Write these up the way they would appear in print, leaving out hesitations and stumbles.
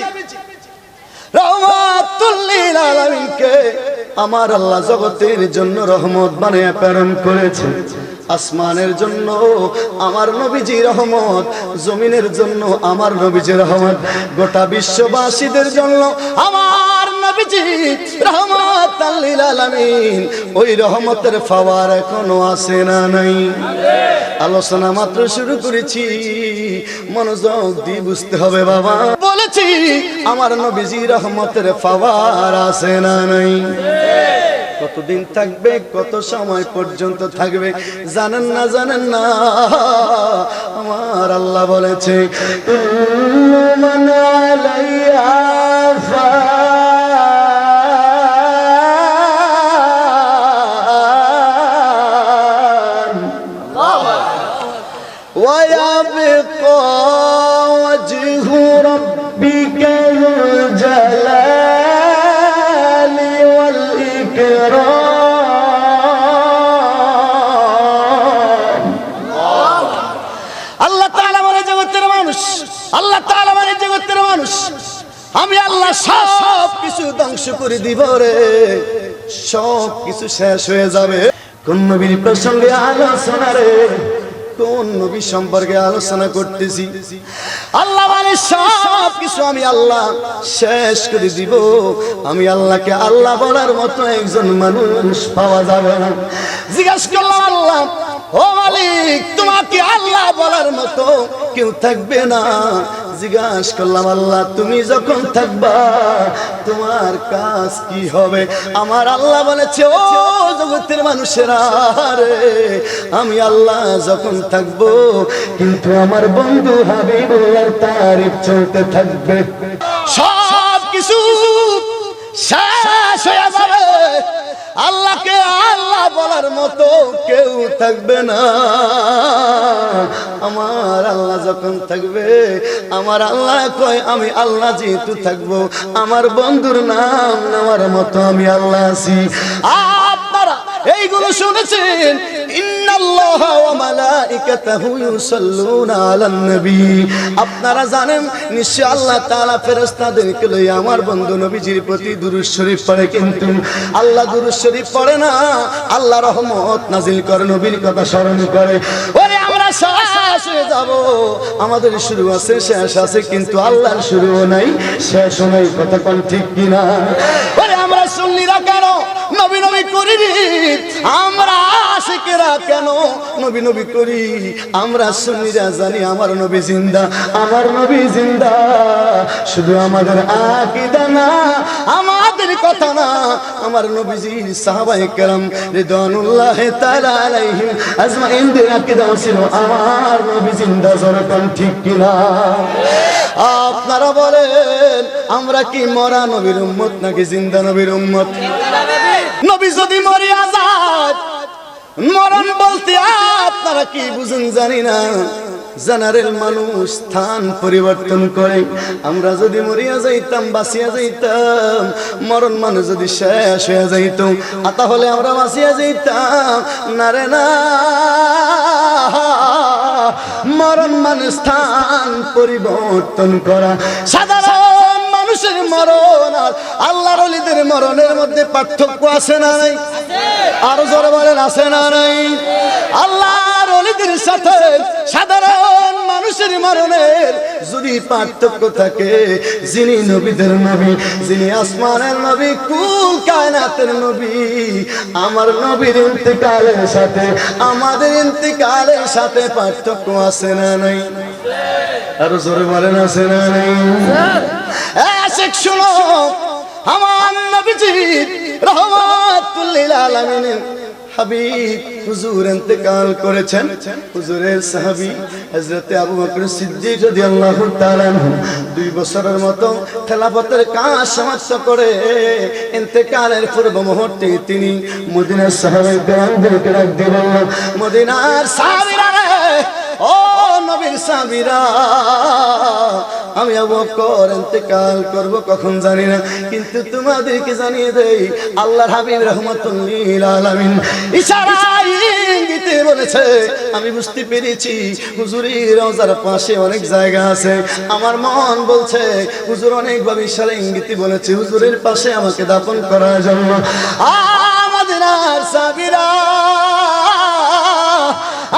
নবীজি রাহমাতুল লিল আলামিনকে আমার আল্লাহ জগতের জন্য রহমত বানিয়ে প্রেরণ করেছেন। আসমানের জন্য আমার নবীজি রহমত, জমিনের জন্য আমার নবীজি রহমত, গোটা বিশ্ববাসীদের জন্য আমার নবীজি রাহমাতুল লিল আলামিন। ওই রহমতের ফাওয়ার এখনো আছে না নাই? আলোচনা মাত্র শুরু করেছি, মনোযোগ দিয়ে বুঝতে হবে বাবা। বলেছি আমার নবীজি রহমতের ফাওয়ার আছে না নাই? কতদিন থাকবে, কত সময় পর্যন্ত থাকবে জানেন না, জানেন না। আমার আল্লাহ বলেছে কুল্লু মান আলাইহা ফান ওয়া ইয়াবকা ওয়াজহু রাব্বিকা যুল জালালি ওয়াল ইকরাম। আল্লাহ তাআলা মানে জগতের মানুষ, আল্লাহ তাআলা মানে জগতের মানুষ। আমি আল্লাহ সব কিছু ধ্বংস করে দিব রে, সব কিছু শেষ হয়ে যাবে। কোন নবীর প্রসঙ্গে আলোচনা রে, কোন নবী সম্পর্কে আলোচনা করতেছি? আল্লাহ মানে সব কিছু আমি আল্লাহ শেষ করে দিব। আমি আল্লাহকে আল্লাহ বলার মতো একজন মানুষ পাওয়া যাবে না। জিজ্ঞাসা করলাম আল্লাহ, ও মালিক তোমাকে আল্লাহ বলার মতো কেউ থাকবে না। জিজ্ঞাসা করলাম আল্লাহ তুমি যখন থাকবা তোমার কাজ কি হবে? আমার আল্লাহ বলেছে ও জগতের মানুষেরা রে, আমি আল্লাহ যখন থাকবো কিন্তু আমার বন্ধু হাবিবুল্লাহর তারিফ চলতে থাকবে। সব কিছু শেষ হয়ে যাবে, আল্লাহকে আল্লাহ বলার মতো কেউ থাকবে না। আমার আল্লাহ যখন থাকবে, আমার আল্লাহ কয় আমি আল্লাহ যেহেতু থাকবো, আমার বন্ধুর নাম নেওয়ার মতো আমি আল্লাহ আছি। আপনারা এইগুলো শুনেছেন, ইন্নাল্লাহা ওয়া মালাইকাতাহু ইউসাল্লুনা আলান নবী। আপনারা জানেন নিশ্চয় আল্লাহ তাআলা ফেরেশতাদেরকে লইয়া আমার বন্ধু নবীজির প্রতি দুরূদ শরীফ পড়ে, কিন্তু আল্লাহ দুরূদ শরীফ পড়ে না, আল্লাহ রহমত নাজিল করে, নবীর কথা স্মরণ করে। ওরে আমরা শেষ হয়ে যাব, আমাদের শুরু আছে শেষ আছে, কিন্তু আল্লাহর শুরুও নাই শেষও নাই। কথা কোন ঠিক কিনা? ওরে আমরা সুন্নিরা কেন নবী নবী করি? আমরা আশিকেরা কেন নবী নবী করি? আমরা সুন্নিরা জানি আমার নবী জিন্দা, আমার নবী জিন্দা। শুধু আমাদের আকীদা না, আমাদের কথা না, আমার নবীজির সাহাবায়ে কেরাম রিদওয়ানুল্লাহি তাআলা আলাইহিম আজমাইনদের আকীদা ছিল আমার নবী জিন্দা। যখন ঠিক কিনা? আপনারা বলেন আমরা কি মরা নবীর উম্মত নাকি জিন্দা নবীর উম্মত? নবী যদি মরিয়া যায়, মরণ বলতে আপনারা কি বুঝেন জানি না। জেনারেল মানুষ স্থান পরিবর্তন করে। আমরা যদি মরিয়া যাইতাম, বাঁচিয়া যাইতাম, মরণ মানে যদি শেষ হয়ে যাইত তাহলে আমরা বাঁচিয়া যাইতাম না রে না। মরণ মানে স্থান পরিবর্তন করা। সাধারণ মানুষের মরণ আর আল্লাহর ওলিদের মরণের মধ্যে পার্থক্য আছে না নাই? আরো জোরে বলেন আছে না নাই? আল্লাহর ওলিদের সাথে সাধারণ মানুষের মরণের যদি পার্থক্য থাকে, যিনি নবীদের নবী, যিনি আসমানের নবী, কুল কায়নাতের নবী, আমার নবীর ইন্তেকালের সাথে আমাদের ইন্তেকালের সাথে পার্থক্য আছে না নাই? আরো জোরে বলেন আছে না নাই? আশিক শুনো, আমার নবীজি রাহমাতুল লিল আলামিন হাবিব হুজুর ইন্তেকাল করেছেন। হুজুরের সাহাবী হযরত আবু বকর সিদ্দিক রাদিয়াল্লাহু তাআলা 2 বছরের মতো খেলাফতের কাজ সমাপ্ত করে ইন্তেকালের পূর্ব মুহূর্তে তিনি মদিনার সাহাবায়ে কেরামদেরকে ডাক দিয়ে বললেন, মদিনার সাহাবীরা রে, ও ও নবীর সাহাবীরা, আমি আবু বকর ইন্তেকাল করব কখন জানি না, কিন্তু তোমাদেরকে জানিয়ে দেই আল্লাহর হাবিব রাহমাতুল লিল আলামিন ইশারায় ইঙ্গিতে বলেছে, আমি বুঝতে পেরেছি হুজুরের রওজার পাশে অনেক জায়গা আছে। আমার মন বলছে হুজুর অনেকভাবে ইশারা ইঙ্গিতে বলেছে হুজুরের পাশে আমাকে দাফন করার জন্য। মদিনার সাহাবীরা,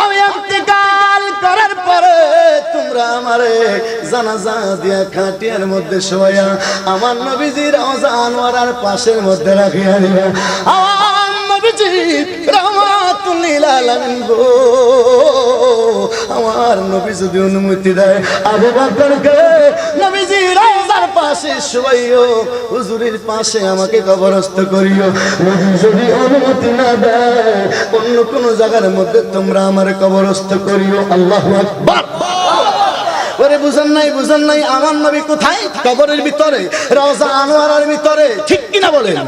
আমি ইন্তেকাল করার পরে তোমরা আমারে জানাজা দিয়া খাটিয়ার মধ্যে শোয়া আমার নবীজির রওজা আনোয়ারার পাশের মধ্যে রাখিয়া দিবা। আমার নবীজি রাহমাতুল লিল আলামিন গো, আমার নবী যদি অনুমতি দেয় আবু বকরকে নবীজি রওজার পাশে শোয়াইও, হুজুরের পাশে আমাকে কবরস্থ করিও। নবী যদি অনুমতি না দেয় অন্য কোন জায়গার মধ্যে তোমরা আমার কবরস্থ করিও। আল্লাহু আকবার। ওরে বুঝেন নাই আমার নবী কোথায়? কবরের ভিতরে, রওজা আনোয়ারার ভিতরে, ঠিক কিনা বলেন?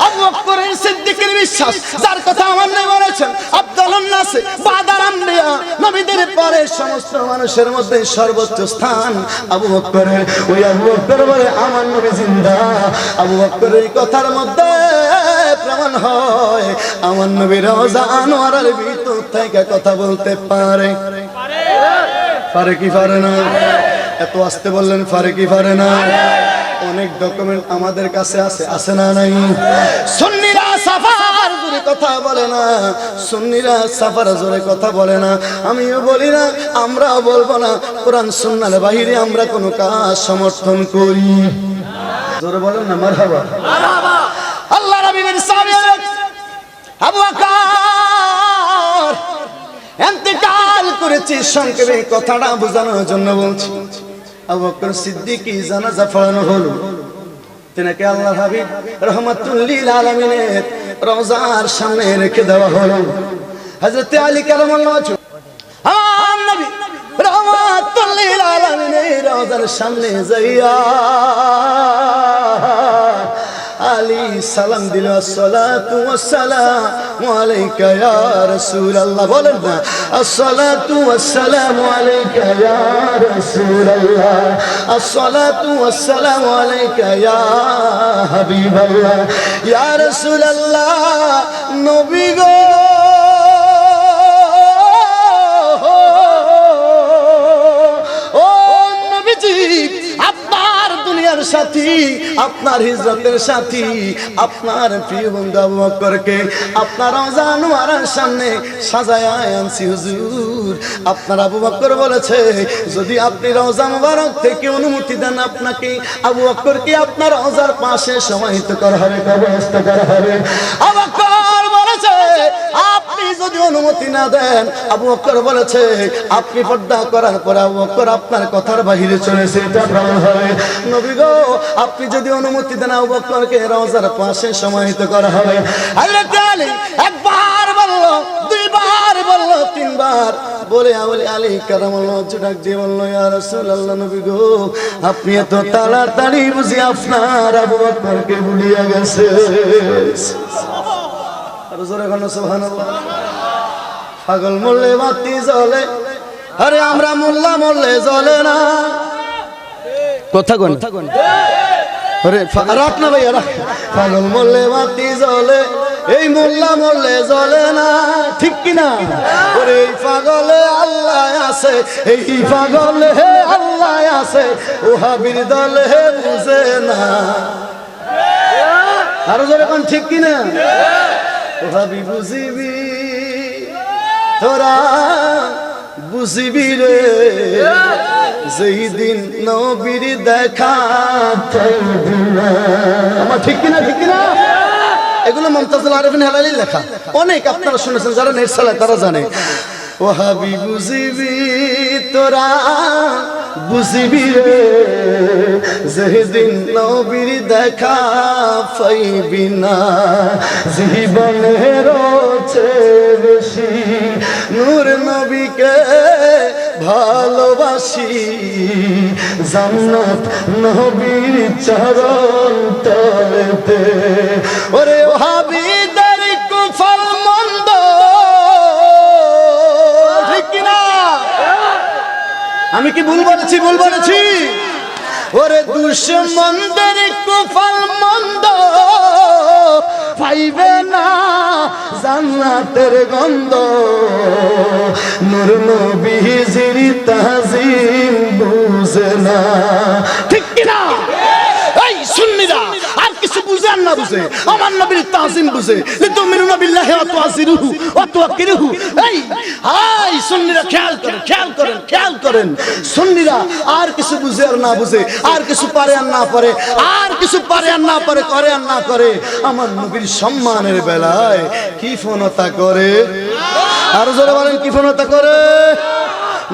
আবু বকর সিদ্দিকের বিশ্বাস, যার কথা আমার নবী বলেছেন আফদালুন নাস বাদাল আম্বিয়া, নবীদের পরে সমস্ত মানুষের মধ্যে সর্বোচ্চ স্থান আবু বকরের। ওই আবু বকর বলে আমার নবী জিন্দা। আবু বকরের কথার মধ্যে প্রমাণ হয় আমার নবী রওজা আনোয়ারার ভিতর থেকে কথা বলতে পারে। পারে কি পারে না? এত আসতে বললেন, পারে কি পারে না? অনেক ডকুমেন্ট আমাদের কাছে আছে না নাই? সুন্নিরা সাফার জোরে কথা বলে না, সুন্নিরা সাফার জোরে কথা বলে না, আমিও বলি না, আমরাও বলবো না। কোরআন সুন্নাহর বাইরে আমরা কোনো কাজ সমর্থন করি। জোরে বলেন না মারহাবা। আল্লাহ রাব্বির সাহাবী আবু বকর ইন্তেকাল করেছে। সংক্ষেপে কথাটা বোঝানোর জন্য বলছি। আবু বকর সিদ্দিকী জানাজা পড়ানো হলো, তেনাকে আল্লাহর হাবিব রাহমাতুল লিল আলামিনের রওজার সামনে রেখে দেওয়া হলো। হযরত আলী কারামাল্লাহু ওয়াজহু আমার নবী রাহমাতুল লিল আলামিনের রওজার সামনে যাইয়া আলী সালাম দিল, আসসালাতু ওয়াসসালামু আলাইকা ইয়া রাসূলুল্লাহ। বলেন না আসসালাতু ওয়াসসালামু আলাইকা ইয়া রাসূলুল্লাহ, আসসালাতু ওয়াসসালামু আলাইকা ইয়া হাবিবাল্লাহ, ইয়া রাসূলুল্লাহ। নবী গো, ও নবীজি, আপনার দুনিয়ার সাথী, আপনার হিজরতের সাথী, আপনার প্রিয় বন্ধু আবু বকরকে আপনার রওজা আনোয়ারার সামনে সাজায়া আনছি হুজুর। আপনার আবু বকর বলেছে যদি আপনি রওজা মুবারক থেকে অনুমতি দেন আপনাকে আবু বকরকে আপনার রওজার পাশে সমাহিত করা হবে, কবরস্থ করা হবে। আবু বকর বলেছে আপনি যদি অনুমতি না দেন, আবু বকর বলেছে আপনি পর্দা করার পর আবু বকর আপনার কথার বাহিরে চলেছে, এটা প্রমাণ হবে। নবী গো, আপনি যদি অনুমতি দেন আবু বকরকে রওজার পাশে সমাহিত করা হবে। হযরত আলী একবার বলল, দুইবার বলল, তিনবার বলে আলী কারামাল্লাহু ওয়াজহু ডাক দিয়ে বলল, ইয়া রাসূলুল্লাহ, নবী গো, আপনি এত তাড়াতাড়ি বুঝি আপনার আবু বকরকে ভুলিয়া গেছে। আর জোরে বলো সুবহানাল্লাহ। পাগল মরলে বাতি জ্বলে, আরে আমরা মোল্লা মরলে জ্বলে না। কথা কোন আরে রাখ না ভাই, রাখ। পাগল মরলে বাতি জ্বলে, এই মোল্লা মরলে জ্বলে না, ঠিক কিনা? ওরে এই পাগলে আল্লাহ আছে, এই পাগলে আল্লাহ আছে, ওহাবীর দলে বুঝে না। আরো জোরে কোন, ঠিক কিনা? ওহাবী বুঝিবি তোরা বুঝিবি রে, যেই দিন নবীর দেখা পাইবি না। আমার ঠিক কিনা, ঠিক কিনা? এগুলো মুমতাজুল আরিফিন হেলালির লেখা, অনেক আপনারা শুনেছেন, যারা নেট চালায় তারা জানে। ওহাবী বুঝিবি তোরা বুঝিবি রে, যেদিন নবীর দেখা পাইবি না, জীবনের চেয়ে বেশি নূর নবীকে ভালোবাসি, জান্নাত নবীর চরণ তলেতে। ওরে ওহাবীদের কুফর মন্দ, ঠিক না? আমি কি ভুল বলেছি? ভুল বলেছি? ওরে দুশমনদের কুফল মন্দ পাইবে না জান্নাতের গন্ধ, নূর নবীজির তাজিম বুঝে না। ঠিক কি না? এই সুন্নিরা আর কিছু বুঝে আর না বুঝে আমার নবীর তাজিম বুঝে, লিতুমিনুনা বিল্লাহি ওয়া তুআযিরুহু ওয়া তুওয়াক্কিরুহু। এই হাই সুন্নিরা খেয়াল করেন, খেয়াল করেন, খেয়াল করেন। সুন্নিরা আর কিছু বুঝে আর না বুঝে, আর কিছু পারে আর না পারে, আর কিছু পারে আর না পারে, করে আর না করে, আমার নবীর সম্মানের বেলায় কি ফোনতা করে। আর জোরে বলেন কি ফোনতা করে?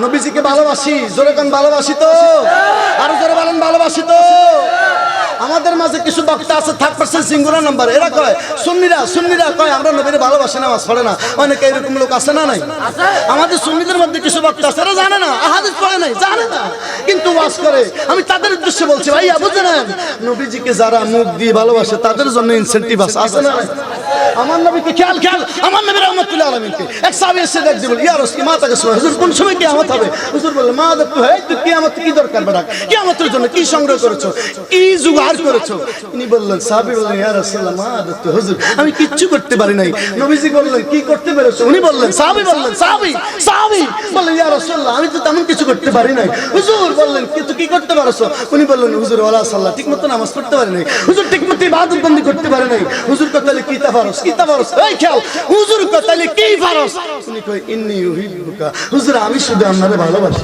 নবীজিকে ভালোবাসি, জোরে কোন ভালোবাসি তো? আর জোরে বলেন ভালোবাসি তো? আমাদের মাঝে কিছু বক্তা আছে 3% সিঙ্গুলার নাম্বার, এরা কয় সুন্নিরা কয় আমরা নবীর ভালোবাসি, নামাজ পড়ে না। অনেকে এরকম লোক আছে না নাই? আমাদের সুন্নিদের মধ্যে কিছু বক্তা আছে, এরা জানে না, হাদিস পড়ে নাই, জানে না, কিন্তু ওয়াজ করে। আমি তাদের উদ্দেশ্যে বলছি, ভাইয়া বুঝেন, নবীজিকে যারা মুখ দিয়ে ভালোবাসে তাদের জন্য ইনসেন্টিভ আছে না? আমার নবীকে খেয়াল, আমার নবী রাহমাতুল্লাহ আলামিনকে এক সাহাবী এসে ডাক দিলেন, ইয়া রাসূল মাতাকে শোনা, হুজুর কোন সময় কিয়ামত হবে? হুজুর বললেন, মা দেখতো হে তুই কিয়ামত কি দরকার বেটা, কিয়ামতের জন্য কি সংগ্রহ করেছো, কি জোগাড় করেছো? তিনি বললেন, সাহাবী বললেন, ইয়া রাসূলুল্লাহ মা দেখতো হুজুর আমি কিচ্ছু করতে পারি নাই। নবীজি বললেন, কি করতে পেরেছো? উনি বললেন, সাহাবী বললেন, ইয়া রাসূলুল্লাহ আমি তো তেমন কিছু করতে পারি নাই। হুজুর বললেন, কিন্তু কি করতে পারছো? উনি বললেন, হুজুর ওয়ালা সাল্লাহ ঠিকমতো নামাজ পড়তে পারি নাই, হুজুর ঠিকমতো ইবাদত বন্দি করতে পারি নাই। হুজুর কয় তাহলে কি তাফারস, কি তাফারস? এই খেয়াল, হুজুর কয় তাহলে কি ফারস? উনি কয় ইন্নী উহিব্বুকা, হুজুর আমি শুধু আপনারে ভালোবাসি।